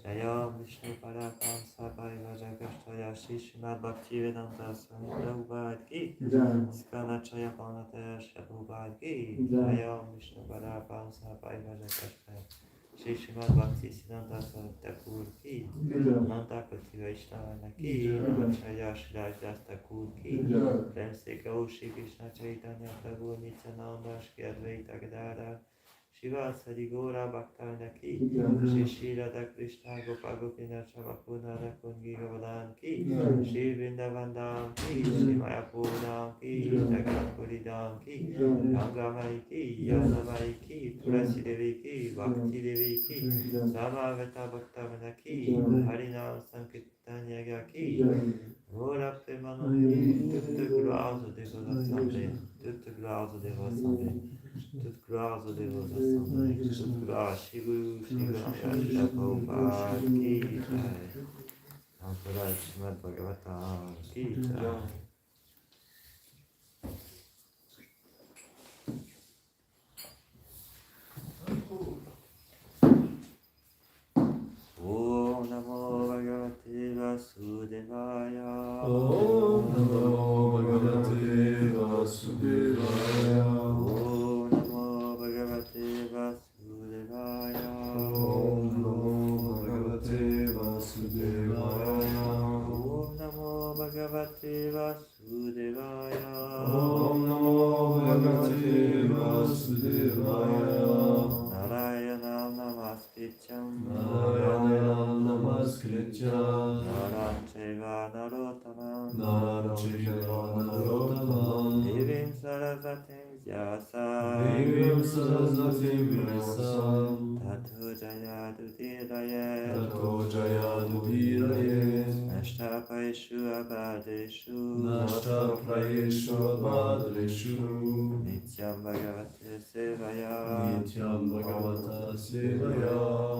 Jaya Vishnu Padapam Sabai Vajakashtaya Shishmat Bhakti Vedanta Swami Prabhupada Ki Skanachaya Panataya Prabhupada Ki Jaya Vishnu Padapam Sabai Vajakashtaya Shishmat Bhakti Siddhanta Swami Thakur Ki Nanda Koti Vaishnavana Ki Jaya Shri Das Thakur Ki Prem Se Gau Shri Krishna Chaitanya Prabhu Nityananda Shri Advaita Gadadhar Shiva Sadi Gora Bhaktana Ki Shri Shri Radha Krishna Gopal Gopinath Shavakuna Rakungi Gavadan Ki Shri Vrindavan Dham Ki Shri Mayapur Dham Ki Jagannath Puri Dham Ki Ganga Mai Ki Yamuna Mai Ki Tulasi Devi Ki Bhakti Devi Ki Samaveta Bhaktamana Ki Harinam Sankirtan Yaga Ki Gora Premanandi Toute gloire aux dévots assemblés Toute gloire aux dévots assemblés toute gloire aux dévots assemblés, toute gloire à Shivu, Shiva Prabhupada Ki Jai. Encourage Srimad Bhagavatam Ki Jai. Om Namo Bhagavate Vasudevaya. Om Namo Bhagavate Vasudevaya. Om Namo Bhagavate Vasudevaya. Om Namo Bhagavate Vasudevaya. Om Namo Bhagavate Vasudevaya. Om Namo Bhagavate Vasudevaya. Narayanam Namaskrityam Narayanam Namaskrityam Naram Chaiva Narottamam Naram Chaiva Narottamam Devim Sarasvatim Vyasam Devim Sarasvatim Vyasam Tato Jayadudiraye Tato Jayadudiraye Nashtapaishu Abadeshu Nashtaprayeshu Abhadreshu Nityam Bhagavate Sevaya Nityam Bhagavata Sevaya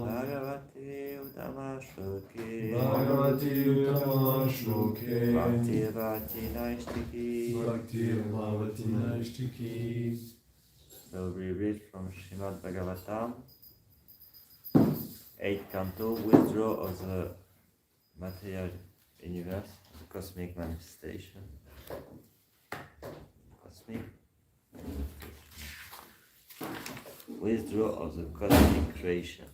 Bhagavate Uttama Shloke Bhagavati Uttama Shloke Bhakti Bhakti Naishtiki Bhakti Bhavati Naishtiki. So we read from Srimad Bhagavatam, 8th canto, withdrawal of the material universe, cosmic manifestation. Cosmic withdrawal of the cosmic creation.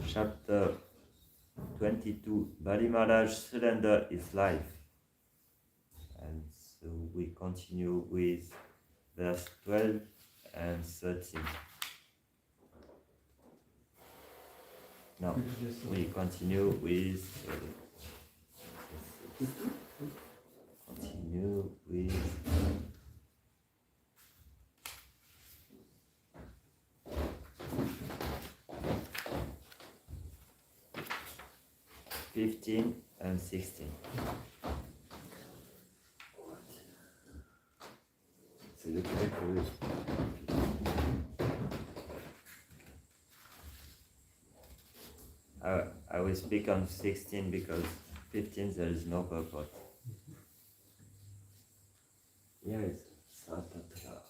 Chapter 22, Bali Maharaj surrender his life. And so we continue with verse 12 and 13. No, we continue with 15 and 16. C'est le correct pour eux. I will speak on 16 because 15 there is no purport. Yes, Satatra.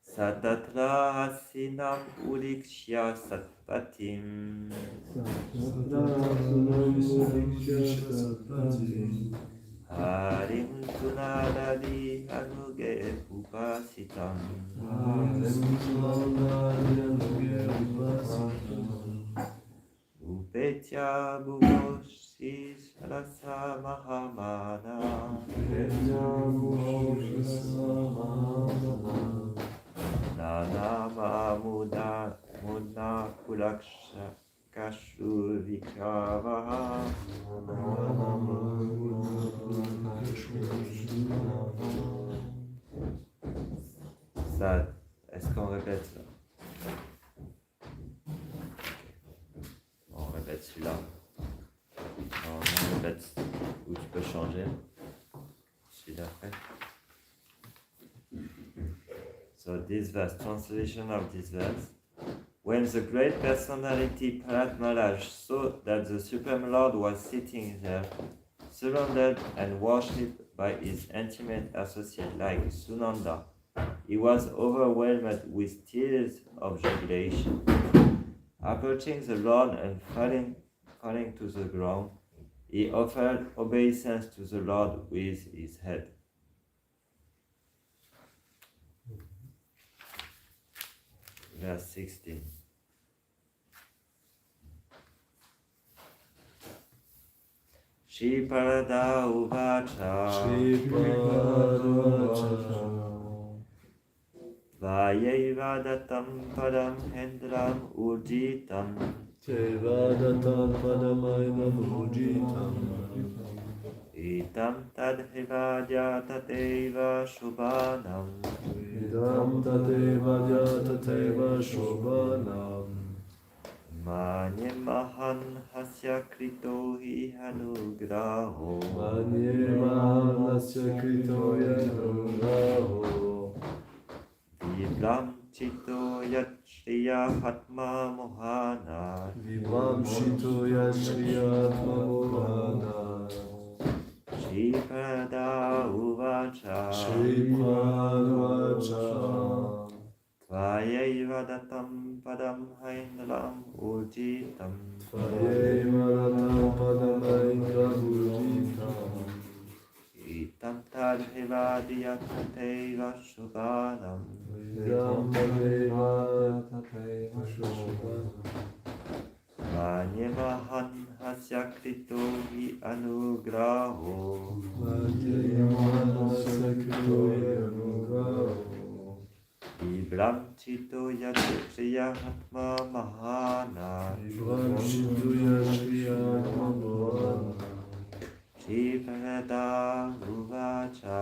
Satatra Asinam Ulikshya Satpatim Harim Tunadadi Anuge Upasitam Upetya Bhuvoshi Sarasa Mahamana Nanama Mudna Kulaksha Kashu Vikravaha. Ça, est-ce qu'on répète ça? On répète celui-là. On répète où tu peux changer. Celui d'après. So this verse, translation of this verse. When the great personality Prahlad Maharaj saw that the Supreme Lord was sitting there, surrounded and worshipped by his intimate associate like Sunanda, he was overwhelmed with tears of jubilation. Approaching the Lord and falling to the ground, he offered obeisance to the Lord with his head. Verse 16. Shripada uvacha Vayevadatam padam hendram urjitam Vayevadatam padam urjitam Itam tadhivadya tateva shubhanam Idam tadevadya tateva shobhanam Manyemahan hasya krito hi anugraho Manyemahan hasya krito yanugraho Viblam chito yat shriya hatma mohana Viblam chito yat shriya hatma mohana Shripada uvacha Tvayevadatam padam haindram urjitam Itam tadhivadiyateva shubhanam Manyemahan hasya krito hi anugraho Vibram chito yat shriya hatma mahana Shripada uvacha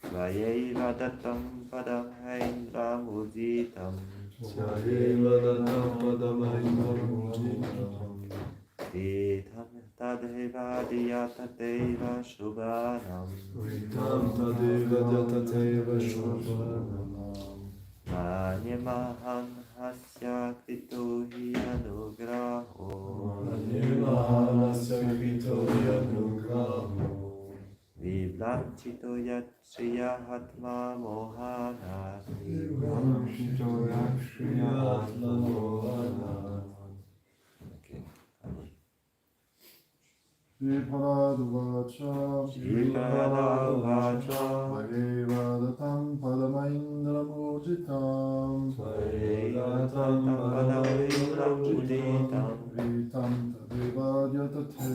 Tvayevadatam padam haindram urjitam Itam tadhivadiyateva shubhanam Manyemahan hasya krito hi anugraho Viblam chito yat shriya hatma mohana Shripada uvacha Vayevadatam padamaindram urjitam Vitam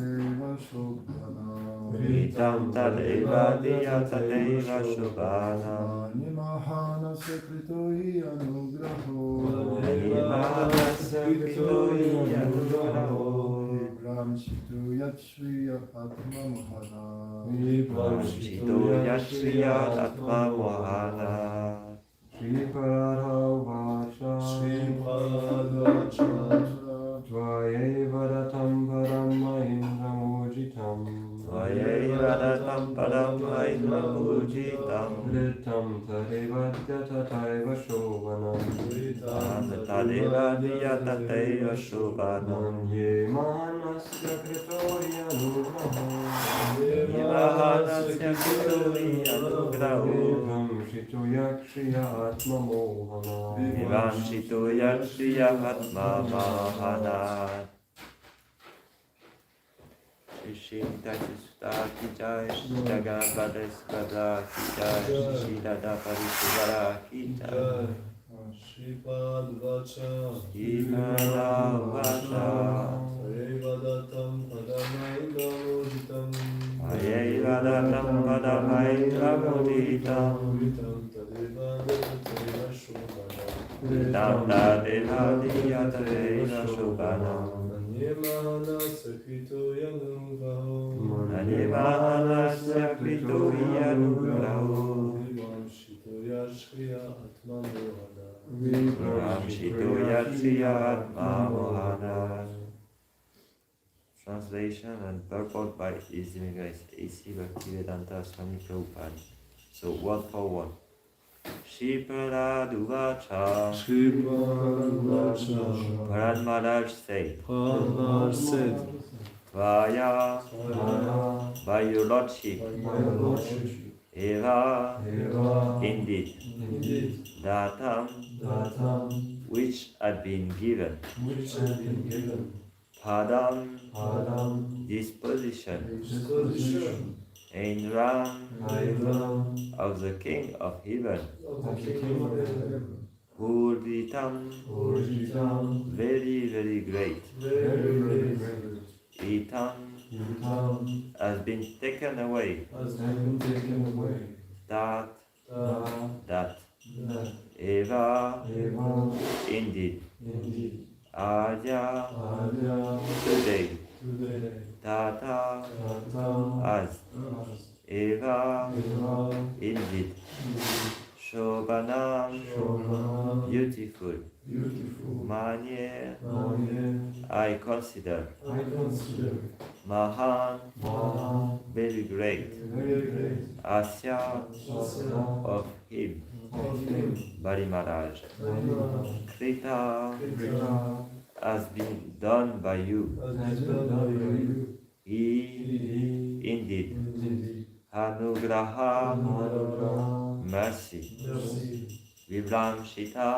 tadevadya tateva shobhanam Vitam tadevadya tateva shubhanam Manyemahana sekrito hi anugraho Manyemahana sekrito hi anugraho Vibram chito yat shriya atma mohana Vibram chito yat shriya atma mohana Shripada uvacha Tvayevadatam padam haindram urjitam Tvayevadatam padam haindram urjitam Litam tadevadya tateva shobhanam Tadevadya tateva shubhanam Manyemahan hasya krito yanugraho Manyemahanasya krito hi anugraho Vibram chito yat shriya atma mohana Vibram chito yat shriya atma mohana Shri Nitai ki jai, Shri Radha Parisisvara ki jai, Shri Radha Parisisvara ki jai. Shripada uvacha Shripada uvacha Vayevadatam padamaindram urjitam Vayevadatam padam haindram urjitam Vitam tadevadya tateva shobhanam Vitam tadevadya tateva shubhanam Manyemahana sekrito yanugraho Manyemahanasya krito hi anugraho Vibram chito yat shriya atma mohana Vibram chito yat shriya atma mohana. Translation and purport by His Divine Grace A.C. Bhaktivedanta Swami Prabhupada. So word for word. Shripada uvacha Bharat Maharaj said, Maharaj said, Svaya, by your Lordship, Eva, indeed, Datam, which had been given, Padam, disposition, Ainram, of the King of Heaven, Purvitam, very, very great, Itam, has been taken away, that, Eva, indeed, Adya, today, Tata, as, Eva, indeed, Shobhanam, beautiful, Manye, I consider, Mahan, very great, Asya, of him, Bali Maharaj, Krita, has been done by you, He, indeed, Anugraha, mercy, Vibramshita,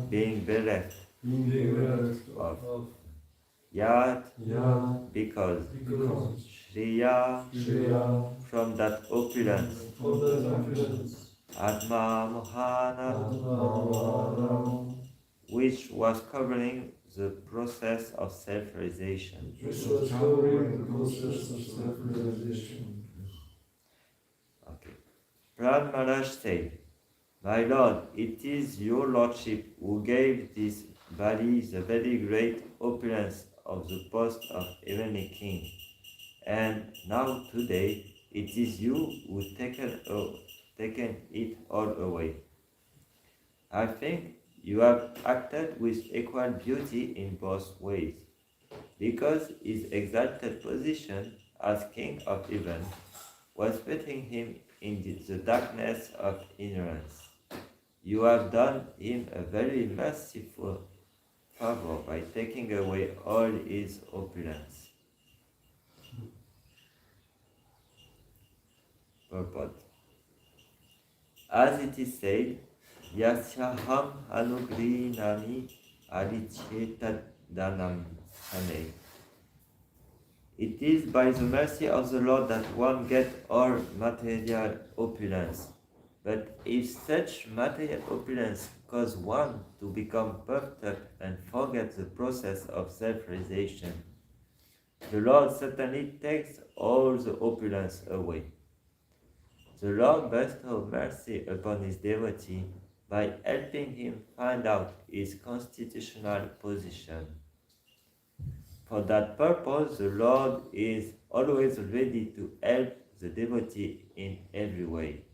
being bereft of, Yat, because, Shriya, from that opulence, Atma Mohana, which was covering the process of self-realization. Okay. Prahlad Maharaj said, my Lord, it is your Lordship who gave this body the very great opulence of the post of heavenly king. And now today, it is you who taken it all away. I think you have acted with equal beauty in both ways, because his exalted position as King of Heaven was putting him in the darkness of ignorance. You have done him a very merciful favor by taking away all his opulence. Purport. As it is said, Yasyaham anugrinami adichetadhanam sane. It is by the mercy of the Lord that one gets all material opulence. But if such material opulence cause one to become puffed up and forget the process of self-realization, the Lord certainly takes all the opulence away. The Lord bestows mercy upon his devotee by helping him find out his constitutional position. For that purpose, the Lord is always ready to help the devotee in every way.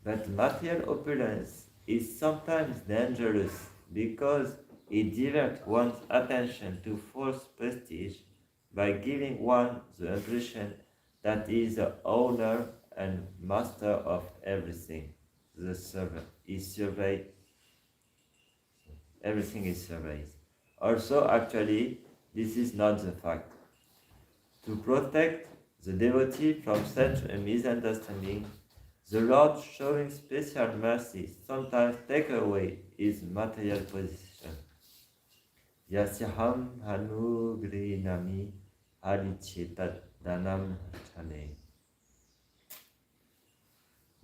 But material opulence is sometimes dangerous because it diverts one's attention to false prestige by giving one the impression that he is the owner and master of everything. Everything is surveyed. Also, actually, this is not the fact. To protect the devotee from such a misunderstanding, the Lord, showing special mercy, sometimes take away his material position. Yasyaham hanugrinami harichetat danam chane.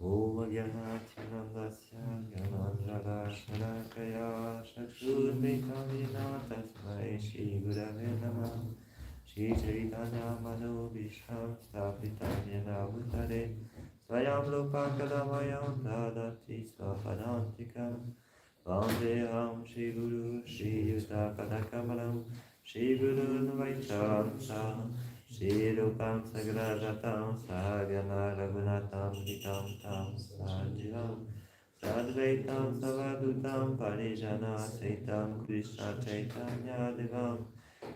Om Gyanachanandasya Gyanandradarshadakaya Shakshurmitamina Tasmai Shri Gurave Namah Shri Chaitanya Manobishram Stapitam Yena Bhutare Swayam Lopakadamayam Dadati Swapadantikam Vandeham Shri Guru Shri Yutakadakamalam Shri Guru Nvaitantam Shri Rupam Sagradatam Sahagana Raghunatam Vitam Tam Sajivam Sadvaitam Savadutam Parijana Saitam Krishna Chaitanya Devam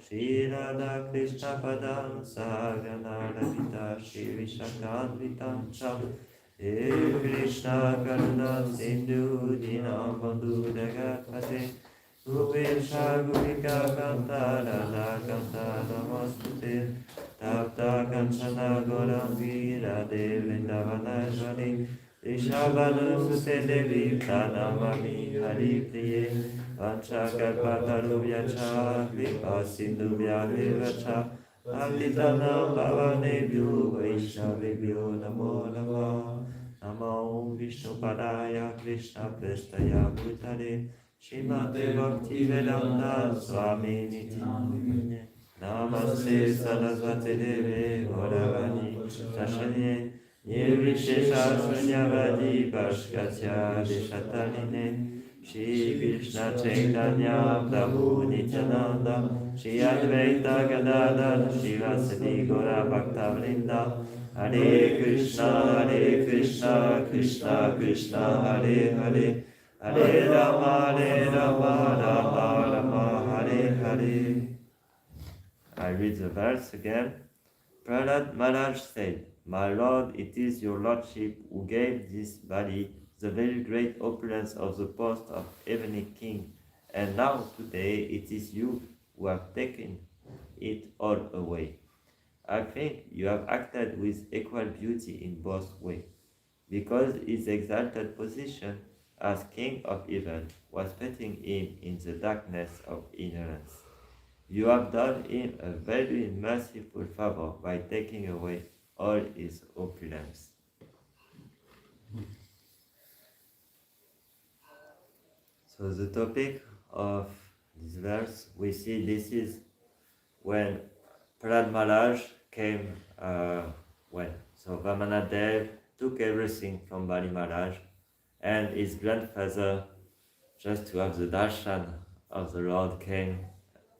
Shri Radha Krishna Padam Sahagana Ravita Shri Vishakam Vitam Tam Krishna Karuna Sindhu Dinam Bandhu Dagatpate Uvisha Gurika Kanta Radha Kanta Namostute Tapta Kanchana Gorangi Radhe Vrindavanashwari Ishavanu Sute Devi Pranamami Hari Priye Vanchakalpatarubhyacha Kripa Sindhubhya Vivacha Patitanam Bhavanebhyo Vaishnavebhyo Namo Namah Namo Vishnu Padaya Krishna Prestaya Bhutale Srimate Bhakti Vedanta Swami Niti Namaste Sarasvati Deve Gauravani Prachanye Nirvishesha Shunyavadi Bhaskatya Deshatarine Shri Krishna Chaitanya Prabhu Nityananda Shri Advaita Gadadhar Shri Vasadi Gaura Bhakta Vrinda Hare Krishna Krishna Krishna Hare Hare Hare Rama Rama Rama Hare Hare. I read the verse again. Prahlad Maharaj said, My Lord, it is your Lordship who gave this body the very great opulence of the post of heavenly king, and now today it is you who have taken it all away. I think you have acted with equal beauty in both ways, because his exalted position as king of heaven was putting him in the darkness of ignorance. You have done him a very merciful favor by taking away all his opulence. So the topic of this verse, we see this is when Prahlad Maharaj came, so Vamanadev took everything from Bali Maharaj, and his grandfather, just to have the darshan of the Lord, came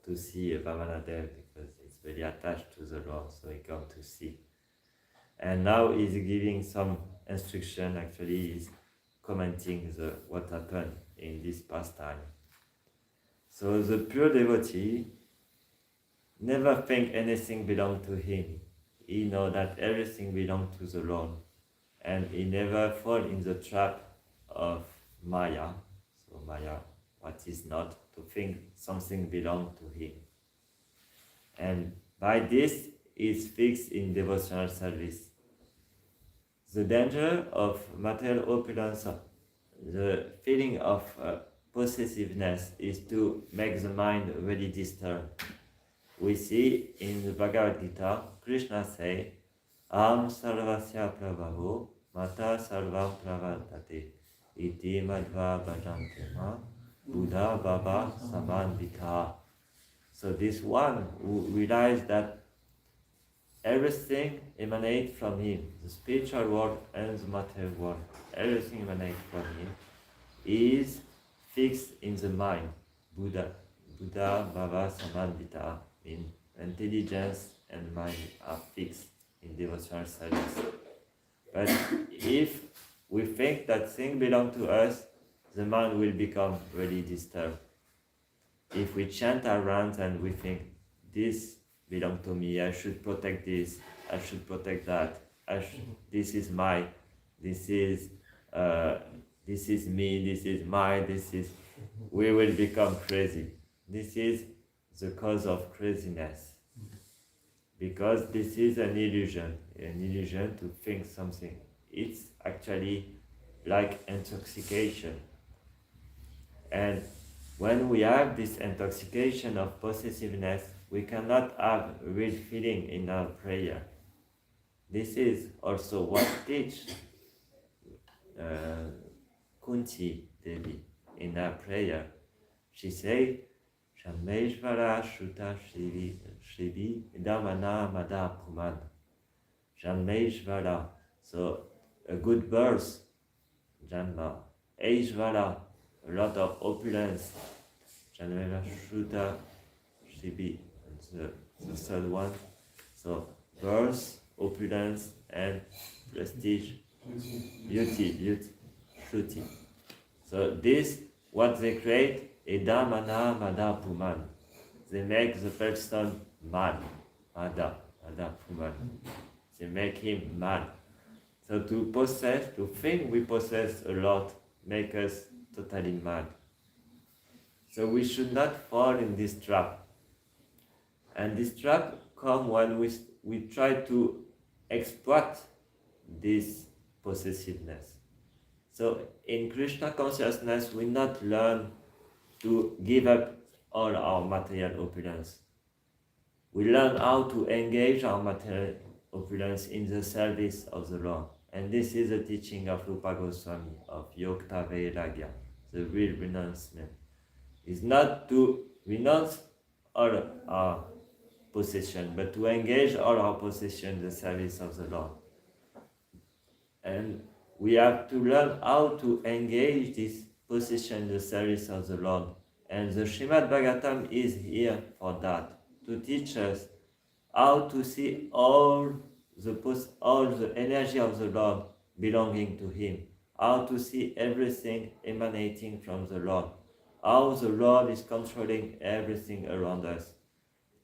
to see Vamanadev because he's very attached to the Lord, so he came to see. And now he's giving some instruction, actually he's commenting what happened in this pastime. So the pure devotee never think anything belongs to him. He knows that everything belongs to the Lord, and he never fall in the trap of Maya. So Maya, what is not, to think something belongs to him. And by this, he is fixed in devotional service. The danger of material opulence, the feeling of possessiveness, is to make the mind really disturbed. We see in the Bhagavad Gita, Krishna say, Am sarvasya prabhaho mata sarvam pravardate iti madhva bhajantema buddha baba samanvita. So this one who realized that everything emanates from him, the spiritual world and the material world, everything emanates from him, is fixed in the mind. Buddha baba samanvita, in intelligence and mind are fixed in devotional service. But if we think that things belong to us, the mind will become really disturbed. If we chant around and we think, this belongs to me, I should protect this, I should protect that, this is mine, this is me, this is mine, we will become crazy. This is the cause of craziness. Because this is an illusion to think something. It's actually like intoxication. And when we have this intoxication of possessiveness, we cannot have real feeling in our prayer. This is also what teach Kunti Devi in her prayer. She say, Shameshvara Shuta Shrivi Damana Mada Puman. Shameshvara, so a good verse, Janma. Aishvara, a lot of opulence. Shameshvara Shuta Shrivi, the third one. So verse, opulence, and prestige, beauty, Shruti. So this, what they create, Edamana Mada Puman. They make the person mad. Mada Puman. They make him mad. So to think we possess a lot, make us totally mad. So we should not fall in this trap. And this trap comes when we try to exploit this possessiveness. So in Krishna consciousness, we not learn to give up all our material opulence. We learn how to engage our material opulence in the service of the Lord. And this is the teaching of Rupa Goswami, of Yokta Vairagya, the real renouncement. Is not to renounce all our possession, but to engage all our possession in the service of the Lord. And we have to learn how to engage this possession in the service of the Lord. And the Srimad Bhagavatam is here for that, to teach us how to see all the energy of the Lord belonging to Him, how to see everything emanating from the Lord, how the Lord is controlling everything around us.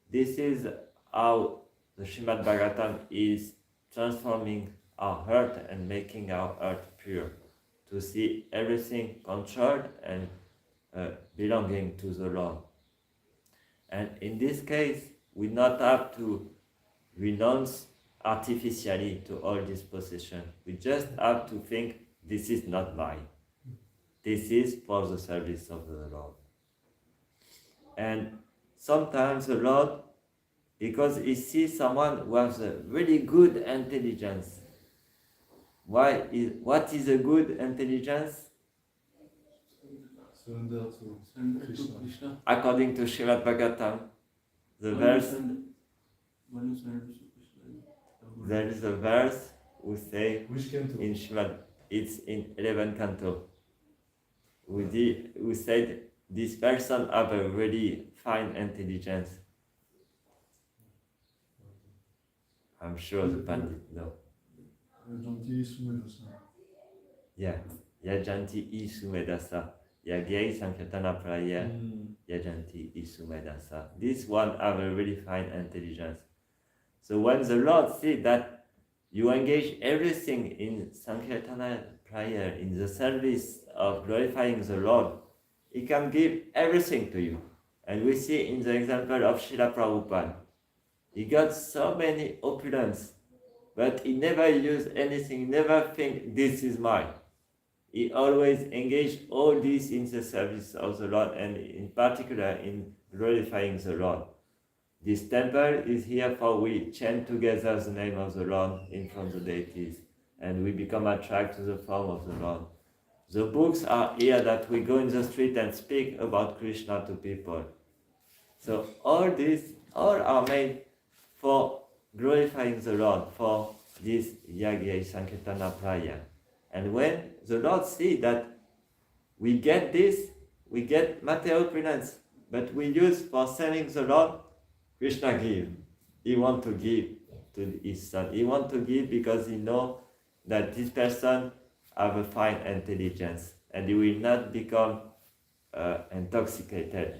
This is how the Srimad Bhagavatam is transforming our heart and making our heart pure, to see everything controlled and belonging to the Lord. And in this case, we not have to renounce artificially to all this possession. We just have to think, this is not mine. This is for the service of the Lord. And sometimes the Lord, because He sees someone who has a really good intelligence. What is a good intelligence? Surrender to Krishna. According to Srimad Bhagavatam, the verse, there is a verse who say in Srimad, it's in 11th canto, who said this person have a really fine intelligence. I'm sure the Pandit know. Yajanti Isumedasa. Yagye Sankirtana Praya. Yajanti Isumedasa. This one have a really fine intelligence. So when the Lord sees that you engage everything in Sankirtana prayer, in the service of glorifying the Lord, He can give everything to you. And we see in the example of Srila Prabhupada, he got so many opulence, but he never used anything, never think this is mine. He always engaged all this in the service of the Lord, and in particular in glorifying the Lord. This temple is here for we chant together the name of the Lord in front of the deities, and we become attracted to the form of the Lord. The books are here that we go in the street and speak about Krishna to people. So all are made for glorifying the Lord, for this Yagya Sankirtana Praya. And when the Lord sees that we get this, we get material opulence, but we use for serving the Lord, Krishna give. He wants to give to His son. He wants to give because He knows that this person have a fine intelligence and he will not become intoxicated.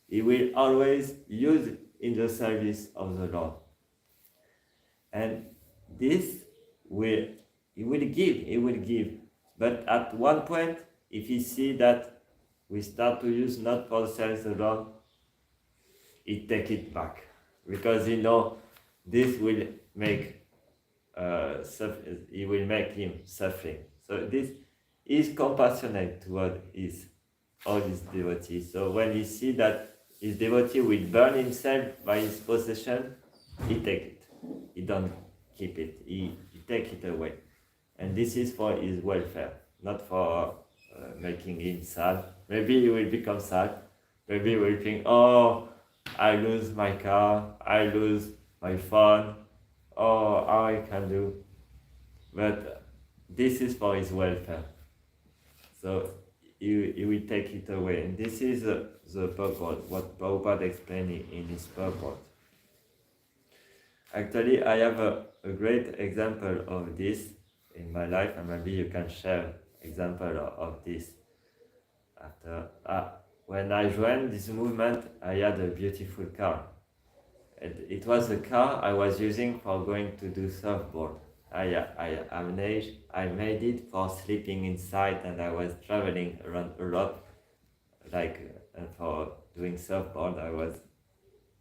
He will always use it in the service of the Lord. And this He will give. But at one point, if He see that we start to use not for the service of the Lord, He take it back. Because He know this will make He will make him suffering. So this is compassionate toward all his devotees. So when He see that his devotee will burn himself by his possession, He take it. He don't keep it. He take it away. And this is for his welfare, not for making him sad. Maybe he will become sad. Maybe he will think, oh, I lose my car, I lose my phone, oh, how I can do. But this is for his welfare. So he will take it away. And this is the purport, what Prabhupada explained in his purport. Actually, I have a great example of this in my life, and maybe you can share example of this. When I joined this movement, I had a beautiful car. It was a car I was using for going to do surfboard. I made it for sleeping inside, and I was traveling around Europe for doing surfboard, I was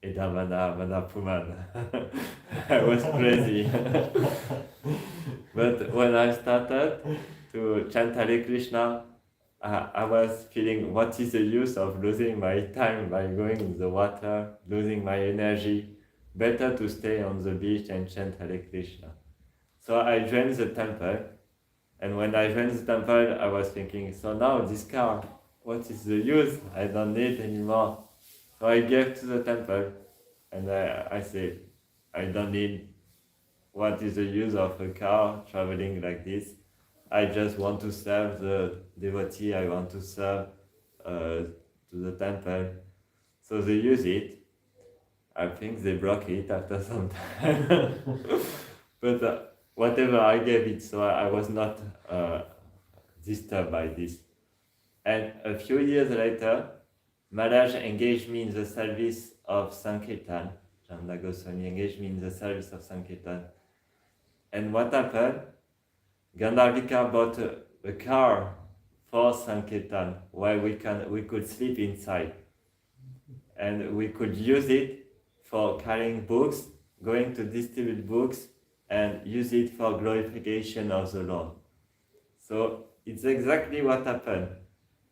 Edamana Manapuman. I was crazy. But when I started to chant Hare Krishna, I was feeling, what is the use of losing my time by going in the water, losing my energy? Better to stay on the beach and chant Hare Krishna. So I joined the temple, and when I joined the temple, I was thinking, so now this car, what is the use? I don't need anymore. So I gave to the temple, and I said, I don't need. What is the use of a car traveling like this? I just want to serve the devotee, I want to serve to the temple. So they use it. I think they broke it after some time. But whatever I gave it, so I was not disturbed by this. And a few years later, Maharaj engaged me in the service of Sankirtan. Chandra Goswami engaged me in the service of Sankirtan. And what happened? Gandharvika bought a car for Sankirtan where we could sleep inside. And we could use it for carrying books, going to distribute books, and use it for glorification of the Lord. So it's exactly what happened.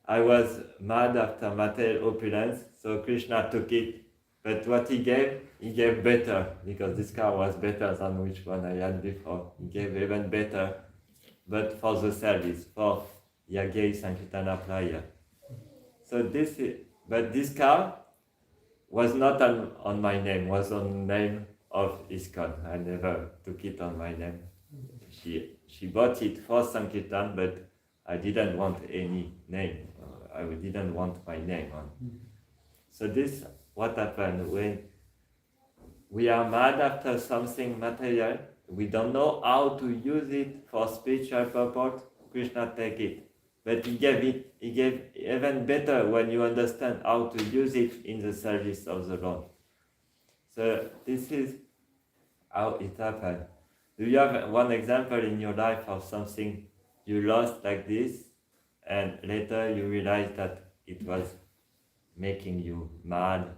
I was mad after material opulence, so Krishna took it. But what he gave better, because this car was better than which one I had before. He gave even better, but for the service, for Yagya Sankirtana Playa. So this car was not on my name, was on the name of ISKCON. I never took it on my name. She bought it for Sankirtan, but I didn't want any name. I didn't want my name on. So this what happened when we are mad after something material, we don't know how to use it for spiritual purpose. Krishna take it, but he gave even better when you understand how to use it in the service of the Lord. So this is how it happened. Do you have one example in your life of something you lost like this, and later you realize that it was making you mad,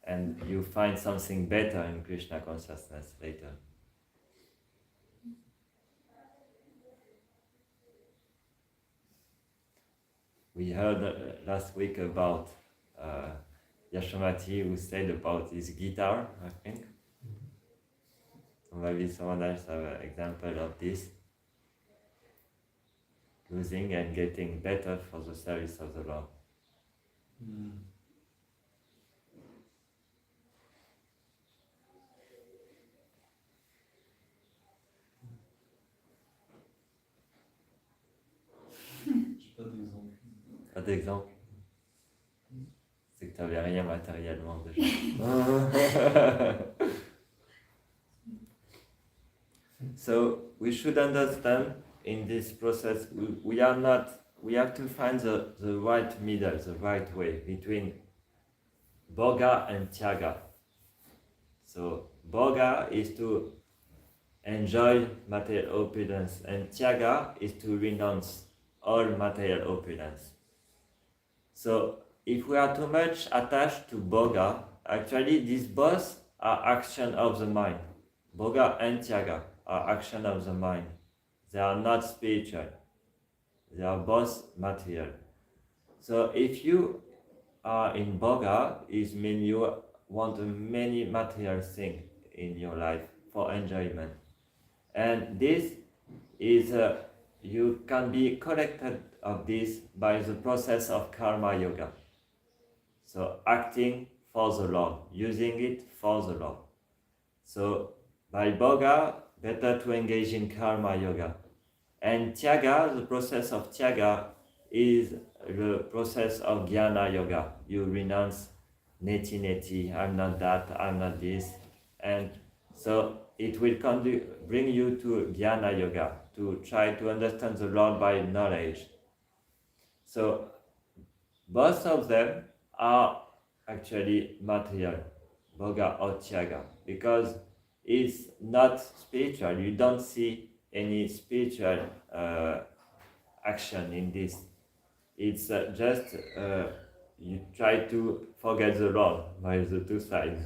and you find something better in Krishna consciousness later? We heard last week about Yashomati, who said about his guitar, I think. Maybe someone else have an example of this. Losing and getting better for the service of the Lord. Pas d'exemple. C'est que tu n'avais rien matériellement déjà. So we should understand in this process we have to find the right middle, the right way between bhoga and tyaga. So bhoga is to enjoy material opulence, and tyaga is to renounce all material opulence. So if we are too much attached to bhoga, actually these both are action of the mind. Bhoga and tyaga are action of the mind. They are not spiritual. They are both material. So if you are in bhoga, it means you want many material things in your life for enjoyment. And this is, you can be collected of this by the process of karma yoga. So acting for the Lord, using it for the Lord. So by bhoga, better to engage in karma yoga. And tyaga, the process of tyaga is the process of jnana yoga. You renounce neti, I'm not that, I'm not this. And so it will bring you to jnana yoga, to try to understand the Lord by knowledge. So both of them are actually material, bhoga or tyaga, because it's not spiritual. You don't see any spiritual action in this. It's just you try to forget the Lord by the two sides.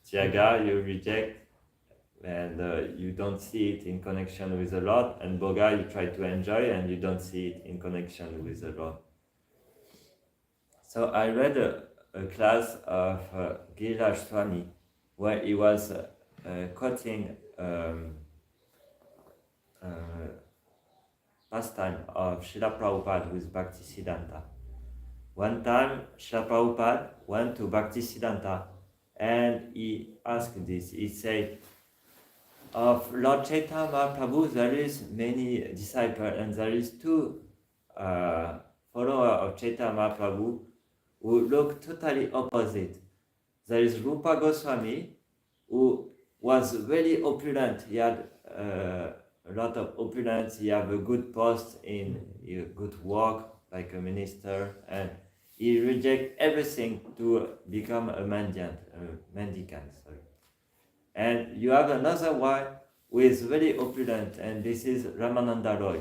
Tyaga, you reject and you don't see it in connection with the Lord, and Bhoga, you try to enjoy and you don't see it in connection with the Lord. So I read a class of Giriraj Swami where he was quoting pastime of Srila Prabhupada with Bhaktisiddhanta. One time, Srila Prabhupada went to Bhaktisiddhanta and he asked this. He said, of Lord Chaitanya Mahaprabhu, there is many disciples and there is two followers of Chaitanya Mahaprabhu who look totally opposite. There is Rupa Goswami, who was very opulent. He had a lot of opulence. He had a good post in a good work, like a minister, and he rejected everything to become a mendicant. Sorry. And you have another one who is very opulent, and this is Ramananda Roy.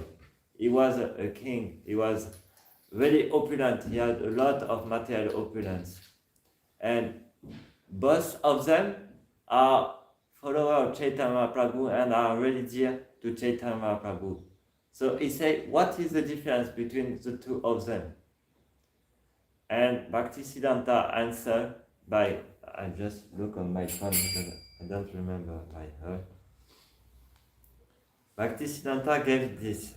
He was a king. He was very opulent. He had a lot of material opulence. And both of them are followers of Chaitanya Mahaprabhu and are really dear to Chaitanya Mahaprabhu. So he said, what is the difference between the two of them? And Bhaktisiddhanta answered by, I just look on my phone because I don't remember by heart. Bhaktisiddhanta gave this.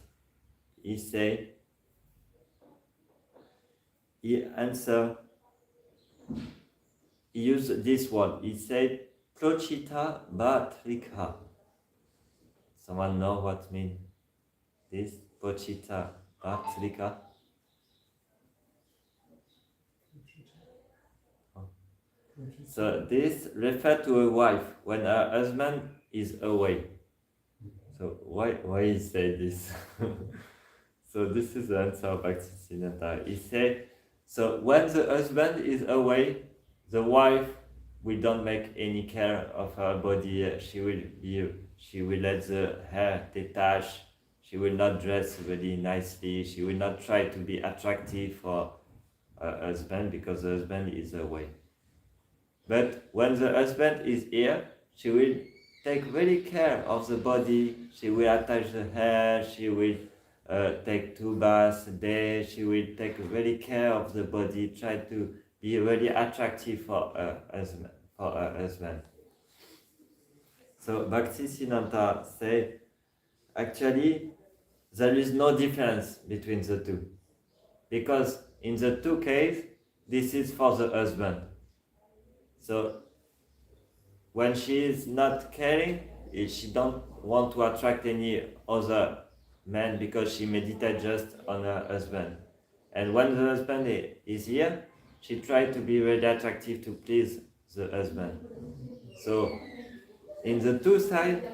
He said, he answered, he used this word. He said, Prochita Bhatrika. Someone know what means this? Prochita Bhatrika? So this refers to a wife when her husband is away. So why he say this? So this is the answer of Bhaktisiddhanta. He said, so when the husband is away, the wife will don't make any care of her body. She will let the hair detach. She will not dress really nicely. She will not try to be attractive for her husband because the husband is away. But when the husband is here, she will take very care of the body. She will attach the hair. She will take 2 baths a day. She will take very care of the body. Try to be really attractive for her husband. So Bhaktisiddhanta said, actually, there is no difference between the two, because in the two cases, this is for the husband. So when she is not caring, she don't want to attract any other man because she meditates just on her husband. And when the husband is here, she tries to be very attractive to please the husband. So in the two sides,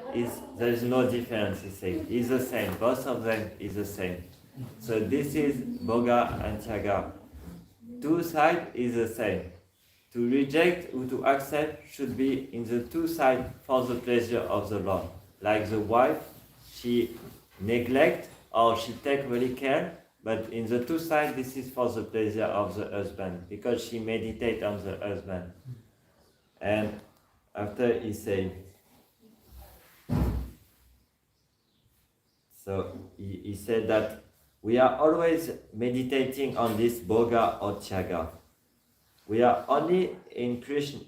there is no difference, he says. It's the same. Both of them is the same. So this is Bhoga and Tyaga. Two sides is the same. To reject or to accept should be in the two sides for the pleasure of the Lord. Like the wife, she neglect or she take really care, but in the two sides, this is for the pleasure of the husband, because she meditate on the husband. And after he said, so he said that we are always meditating on this Bhoga or Tyaga. We are only in Krishna.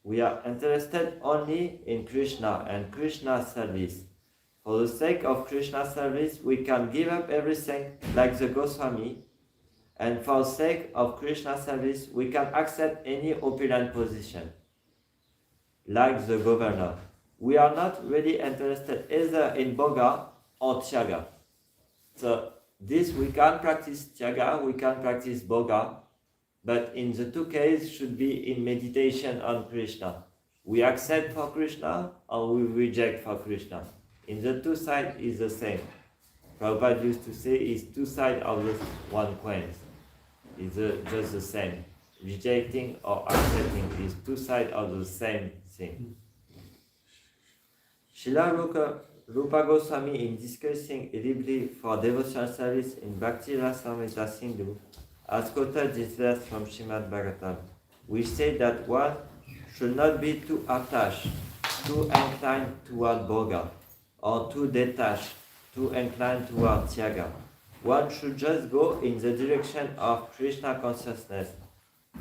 We are interested only in Krishna and Krishna service. For the sake of Krishna service, we can give up everything like the Goswami. And for the sake of Krishna service, we can accept any opulent position, like the governor. We are not really interested either in Bhoga or Tyaga. So this we can practice Tyaga, we can practice Bhoga, but in the two cases should be in meditation on Krishna. We accept for Krishna or we reject for Krishna. In the two sides is the same. Prabhupada used to say it's two sides of the one coin. It's just the same. Rejecting or accepting is two sides of the same thing. Srila Rupa Goswami, in discussing deeply for devotional service in Bhakti Rasamrita Sindhu, has quoted this verse from Srimad Bhagavatam, which says that one should not be too attached, too inclined toward Bhoga, or too detached, too inclined toward Tyaga. One should just go in the direction of Krishna consciousness,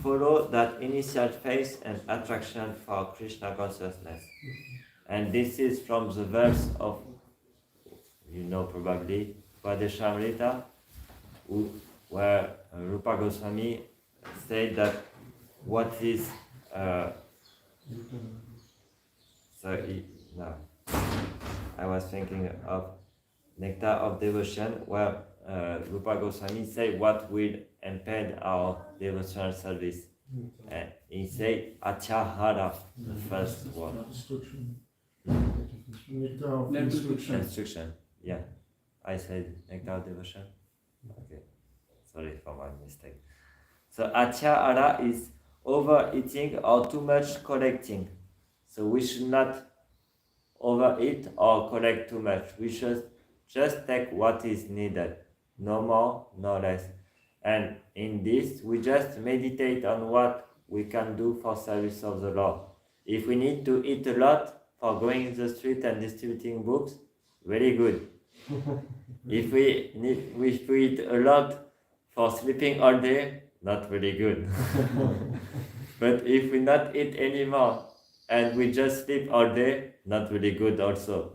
follow that initial phase and attraction for Krishna consciousness. And this is from the verse of, you know probably, Padeshamrita, where Rupa Goswami said that what is I was thinking of Nectar of Devotion, where Rupa Goswami said what will impede our devotional service. And he said Atyahara, the first word. Instruction. Yeah. I said Nectar of Devotion. Okay. Sorry for my mistake. So Atyahara is overeating or too much collecting. So we should not overeat or collect too much. We should just take what is needed, no more, no less. And in this, we just meditate on what we can do for service of the Lord. If we need to eat a lot for going in the street and distributing books, very good. If we eat a lot for sleeping all day, not really good. But if we not eat anymore and we just sleep all day, not really good also.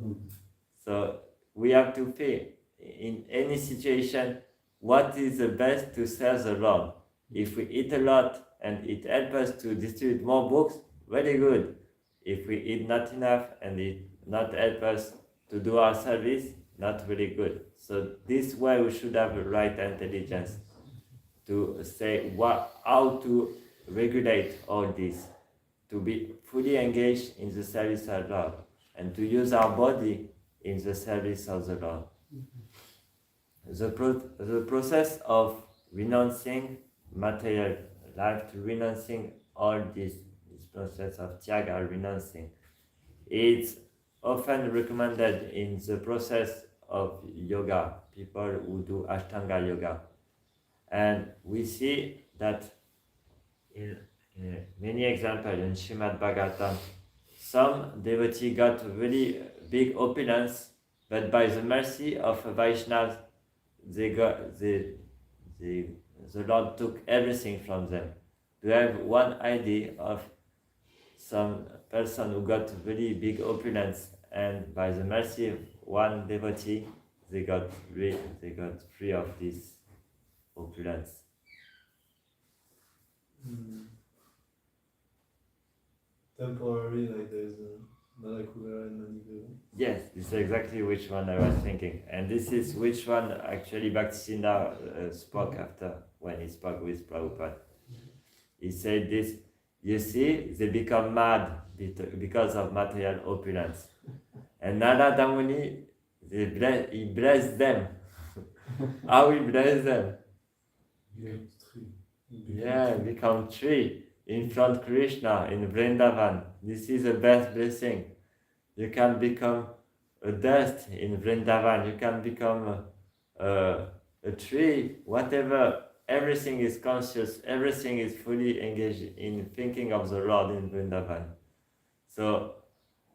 So we have to pay in any situation what is the best to serve the Lord. If we eat a lot and it helps us to distribute more books, very good. If we eat not enough and it not help us to do our service, not very good. So this way we should have the right intelligence to say how to regulate all this, to be fully engaged in the service of Lord, and to use our body in the service of the Lord. The process of renouncing material life, to renouncing all this process of Tyaga, renouncing, it's often recommended in the process of yoga, people who do Ashtanga yoga. And we see that in many examples in Srimad Bhagavatam, some devotee got really big opulence, but by the mercy of Vaishnavas, the Lord took everything from them. To have one idea of some person who got really big opulence, and by the mercy of one devotee, they got free of this opulence. Temporary, like there's a Malakula and Mandir. Yes, this is exactly which one I was thinking. And this is which one actually Bhaktisiddhanta spoke after, when he spoke with Prabhupada. He said this, you see, they become mad because of material opulence. And Narada Muni, he blessed them. How he blessed them? Become tree in front of Krishna in Vrindavan. This is the best blessing. You can become a dust in Vrindavan. You can become a tree, whatever. Everything is conscious. Everything is fully engaged in thinking of the Lord in Vrindavan. So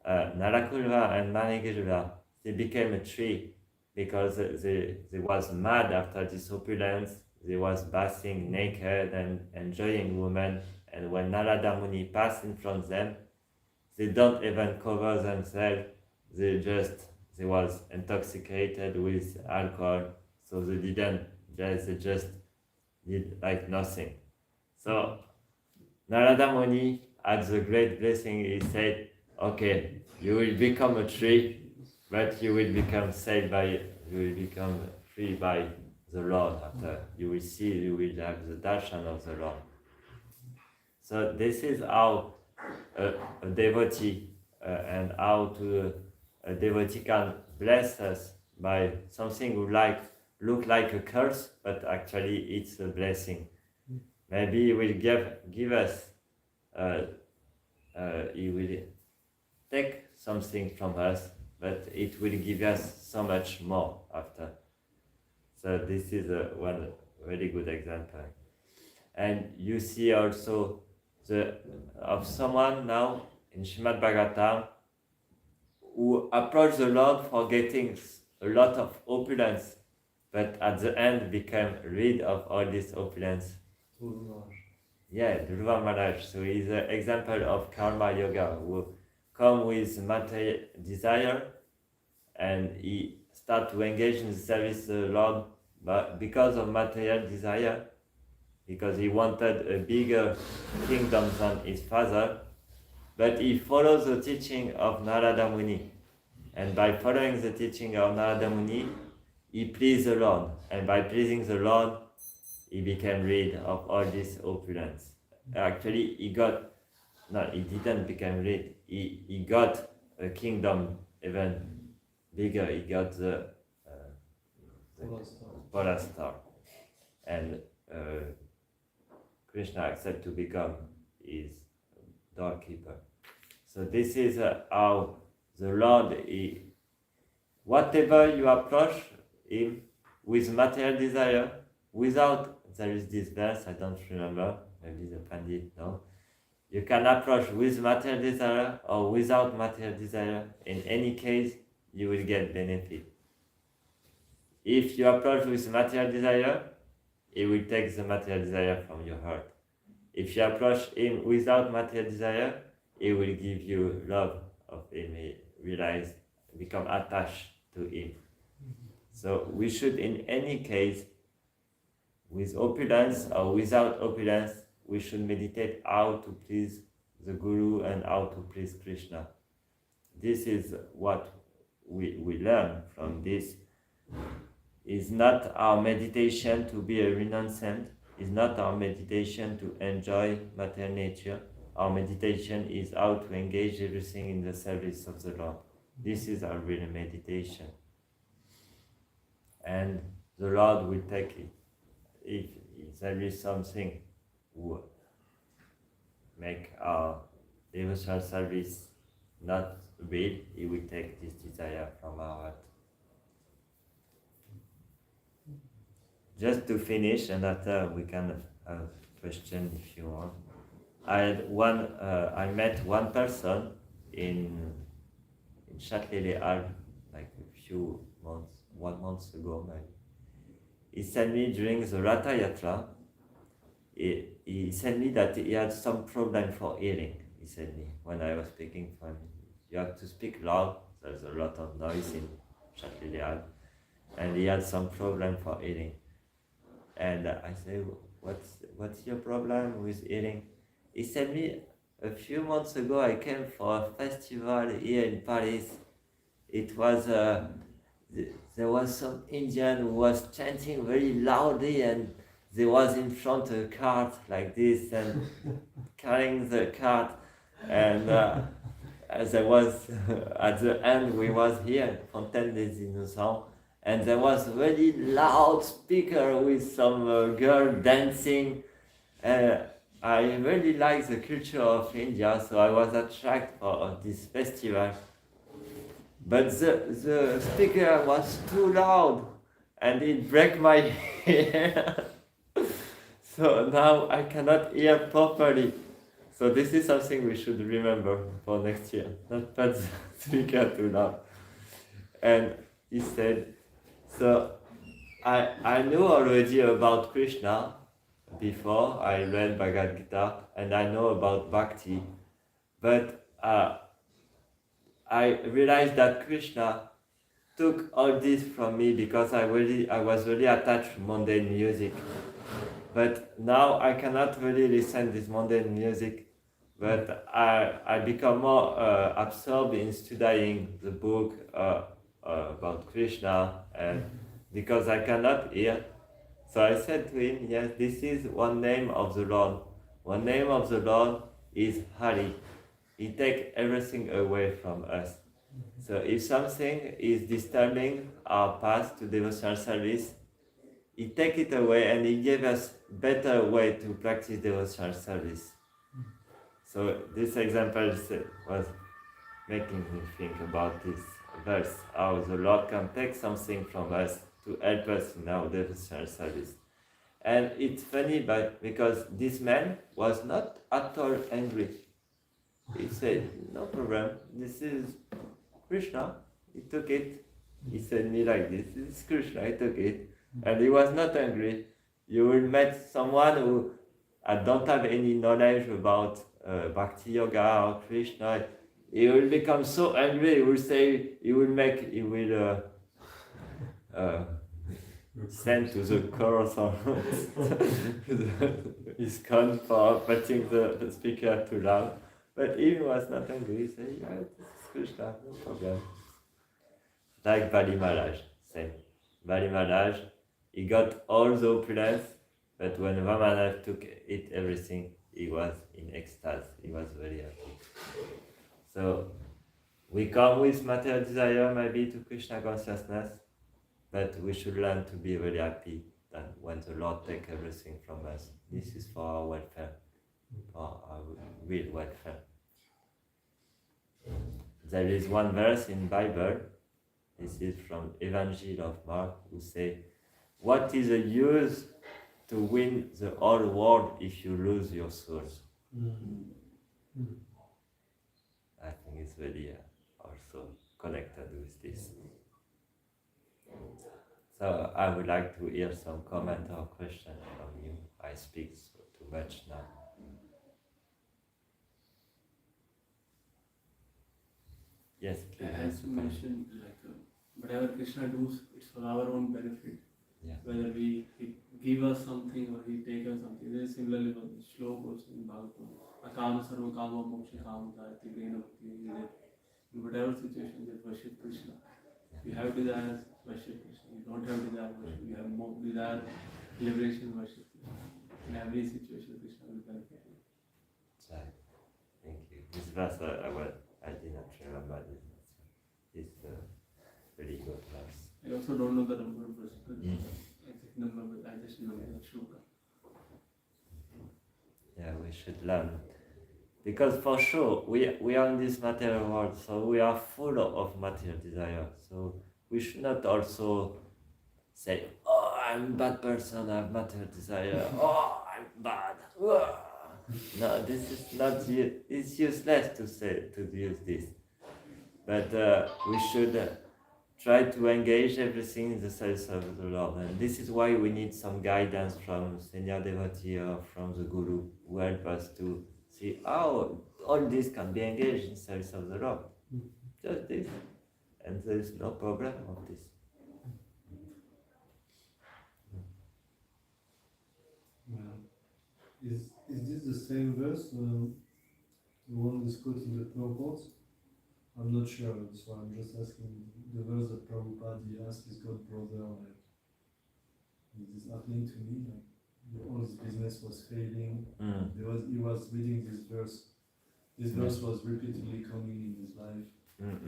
Narakulva and Manikirva, they became a tree because they was mad after this opulence. They was bathing naked and enjoying women. And when Narada Muni passed in front of them, they don't even cover themselves. They was intoxicated with alcohol, so they just did like nothing. So Narada Muni had the great blessing. He said, okay, you will become a tree, but you will become free by the Lord. After you will have the darshan of the Lord. So this is how a devotee and how a devotee can bless us by something look like a curse, but actually it's a blessing. Maybe he will give us, he will take something from us, but it will give us so much more after. So this is one very good example. And you see also of someone now in Srimad Bhagavatam who approached the Lord for getting a lot of opulence, but at the end became rid of all this opulence. Yeah, Dhruva Maharaj. So he's an example of karma yoga who come with material desire and he start to engage in the service of the Lord, but because of material desire, because he wanted a bigger kingdom than his father, but he follows the teaching of Narada Muni. And by following the teaching of Narada Muni, he pleased the Lord. And by pleasing the Lord, he became rid of all this opulence. Actually, he didn't become rid. He got a kingdom even bigger. He got the Polar Star. And Krishna accepted to become his doorkeeper. So this is how the Lord, whatever you approach him with material desire, without, there is this verse, I don't remember, maybe the Pandit, no? You can approach with material desire or without material desire. In any case, you will get benefit. If you approach with material desire, he will take the material desire from your heart. If you approach him without material desire, he will give you love of him. He realize, become attached to him. So we should, in any case, with opulence or without opulence, we should meditate how to please the Guru and how to please Krishna. This is what we learn from this. It's not our meditation to be a renunciant. It's not our meditation to enjoy material nature. Our meditation is how to engage everything in the service of the Lord. This is our real meditation. And the Lord will take it. If there is something who make our devotional service not real, He will take this desire from our heart. Just to finish, and after we can have a question if you want. I met one person in Châtelet-les-Halles, like a few months, 1 month ago maybe. He sent me during the Ratha Yatra. He sent me that he had some problem for hearing. He said me when I was speaking for him. You have to speak loud. There's a lot of noise in Châtelet-les-Halles, and he had some problem for hearing. And I said, what's your problem with hearing? He said me, a few months ago I came for a festival here in Paris. It was there was some Indian who was chanting very loudly, and they was in front of a cart like this and carrying the cart, and as I was at the end, we was here Fontaine des Innocents, and there was a very loud speaker with some girl dancing. I really like the culture of India, so I was attracted for this festival. But the speaker was too loud, and it broke my ear. So now I cannot hear properly. So this is something we should remember for next year. Not put the speaker too loud. And he said, so I knew already about Krishna before I read Bhagavad Gita, and I know about Bhakti, but I realized that Krishna took all this from me because I was really attached to mundane music. But now I cannot really listen to this mundane music, but I become more absorbed in studying the book about Krishna, and because I cannot hear. So I said to him, yes, this is one name of the Lord. One name of the Lord is Hare. He takes everything away from us. So if something is disturbing our path to devotional service, He takes it away and He gave us better way to practice devotional service. So this example was making me think about this verse how the Lord can take something from us to help us in our devotional service. And it's funny because this man was not at all angry. He said, no problem, this is Krishna, he took it. He said me like this is Krishna, he took it. And he was not angry. You will meet someone who don't have any knowledge about Bhakti Yoga or Krishna. He will become so angry, he will say, he will send to the course or ISKCON for putting the speaker too loud. But he was not angry, he said, yeah, this is Krishna, no problem. Like Bali Maharaj, same. Bali Maharaj, he got all the opulence, but when Ramana took it, everything, he was in ecstasy, he was very happy. So, we come with material desire maybe to Krishna consciousness, but we should learn to be really happy that when the Lord takes everything from us, this is for our welfare, for our real welfare. There is one verse in Bible, this is from Evangel of Mark, who say, what is the use to win the whole world if you lose your soul? I think it's very also connected with this. So I would like to hear some comment or question from you. I speak too much now. Yes, please. As you mentioned, whatever Krishna does, it's for our own benefit. Yeah. Whether he give us something or he take us something. This is similarly for the shloka also in Bhagavatam. Akama sarva kama moksha kama dharati grena bhakti. In whatever situation, just worship Krishna. You have desires, worship Krishna. You don't have desire, worship. You have more desire, liberation, worship Krishna. In every situation, Krishna will benefit you. Right. Thank you. This verse I did not remember this. It's a very good verse. I also don't know the number of verses, exact number, but I just know the shloka. Yeah, we should learn. Because for sure, we are in this material world, so we are full of material desire. So we should not also say, oh, I'm a bad person, I have material desire. Oh, I'm bad. No, this is not, it's useless to use this. But we should try to engage everything in the service of the Lord. And this is why we need some guidance from senior devotee or from the Guru who help us to see how all this can be engaged in the service of the Lord. Just this. And there is no problem of this. Is this the same verse, the one that's quoted in the purport? I'm not sure, so I'm just asking the verse that Prabhupada asked his god brother, like, is this happening to me? Like, all his business was failing. He was reading this verse. This verse was repeatedly coming in his life.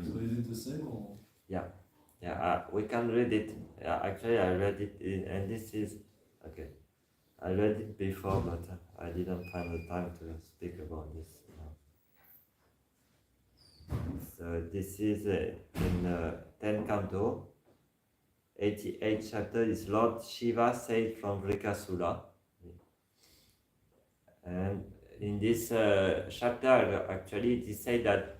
So is it the same or? Yeah, we can read it. Actually, I read it and this is, okay. I read it before, but I didn't find the time to speak about this. So this is in 10 canto, 88 chapter, is Lord Shiva said from Vrikasula. And in this chapter, actually, it is said that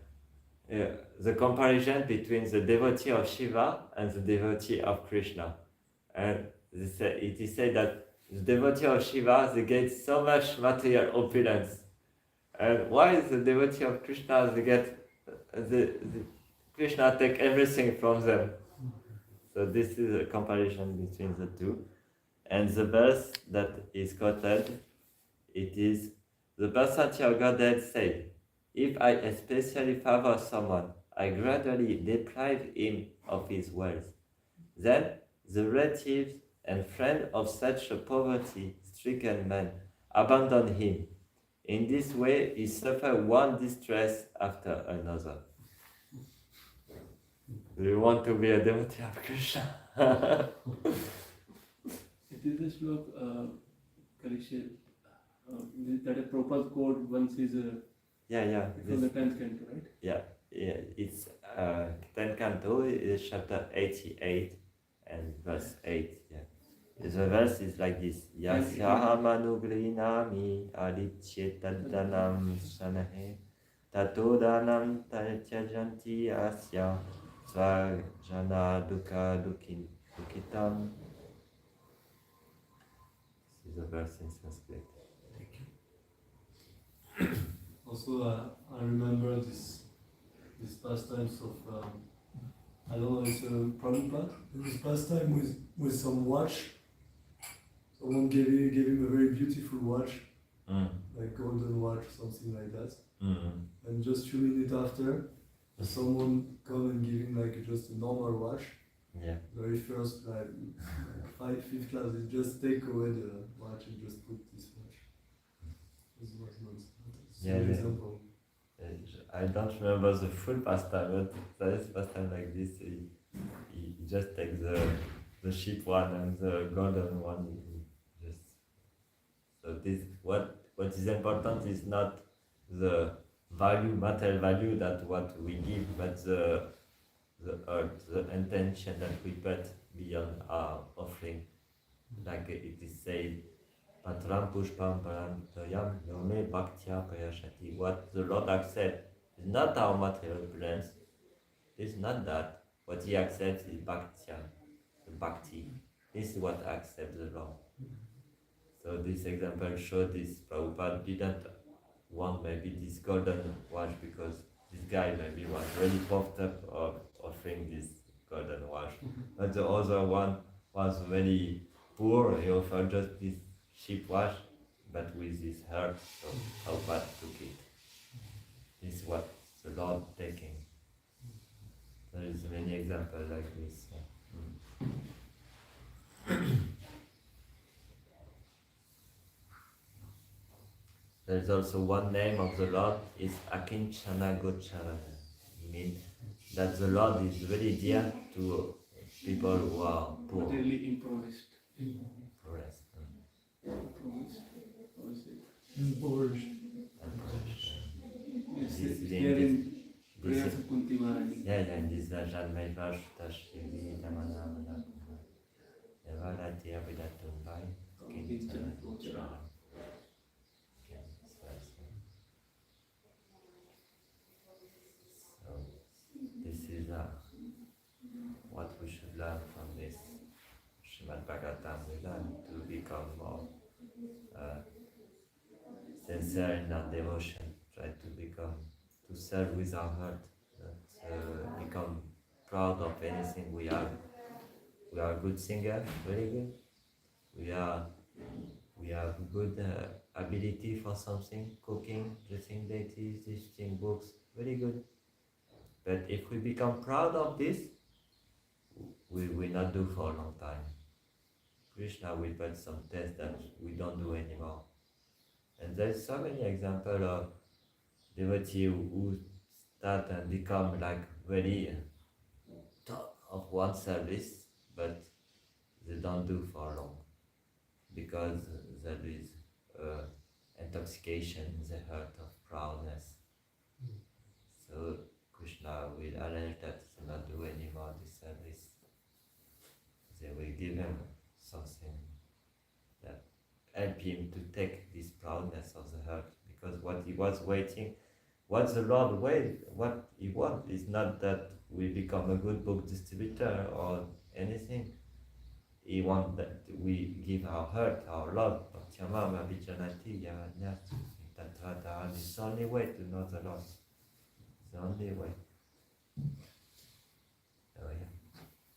the comparison between the devotee of Shiva and the devotee of Krishna. And it is said that the devotee of Shiva, they get so much material opulence. And why is the devotee of Krishna, they get the Krishna take everything from them. So this is a comparison between the two. And the verse that is quoted, it is, the personality of Godhead said, if I especially favor someone, I gradually deprive him of his wealth. Then the relatives and friends of such a poverty-stricken man abandon him. In this way, he suffers one distress after another. Do you want to be a devotee of Krishna? It is this look, Kalisha, that a proper quote once is Yeah. from the 10th canto, right? Yeah. it's Kirtan Canto is chapter 88 and verse 8. Yeah. The verse is like this: Yasyahamanugrhinami adichyetadanam sanahe tatodanam tyajanti asya svajana dukitam. This is a verse in Sanskrit. Also, I remember this pastimes of I don't know, it's a Prabhupada. This pastime with some watch. Someone gave him a very beautiful watch, like golden watch, something like that. And just few minutes after, someone come and give him like just a normal watch. Yeah. Very first, like 5th class, they just take away the watch and just put this watch. This was not an example. I don't remember the full pastime, but there is pastime like this. He just takes the cheap one and the golden one. So this what is important is not the value, material value that what we give, but the intention that we put beyond our offering. Like it is said, Patram Pushpam Parantoyam Yome Bhaktya Payashati. What the Lord accepts is not our material plans. It's not that. What He accepts is Bhaktya, the Bhakti. This is what accepts the Lord. So this example showed this. Prabhupada didn't want maybe this golden watch because this guy maybe was really puffed up of offering this golden watch. But the other one was very poor. He offered just this cheap watch, but with his heart. So Prabhupada took it. This is what the Lord taking. There is many examples like this. There is also one name of the Lord is Akinchana Gochara. It means that the Lord is very dear to people who are poor. Really improvised. Impoverished. Impoverished. It's This here in prayers this of Kunti Maharani. yeah, in this version, my verse, Tashiri, Namana, Manakuma, Nevarati, Abidatumbai, Kinchana Gochara. This is what we should learn from this Srimad Bhagavatam. We learn to become more sincere in our devotion. Try to serve with our heart. Not become proud of anything we are. We are a good singer, very good. We have good ability for something, cooking, dressing deities, teaching books, very good. But if we become proud of this, we will not do for a long time. Krishna will put some tests that we don't do anymore. And there's so many examples of devotees who start and become like very top of one service, but they don't do for long because there is intoxication in the heart of proudness. So Krishna will arrange that to not do anymore this service. They will give him something that help him to take this proudness of the heart, because what he was waiting, what the Lord waits, what he wants is not that we become a good book distributor or anything. He wants that we give our heart, our love. It's the only way to know the Lord. The only way. Oh yeah.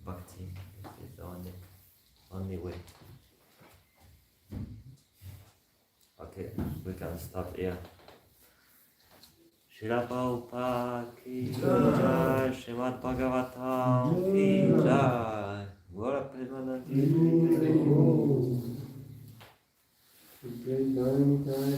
Bhakti is the only way. Okay, we can stop here. Srila Prabhupada ki jai, Srimad Bhagavatam ki jai, Gora Premanandi. Dayal Nitai.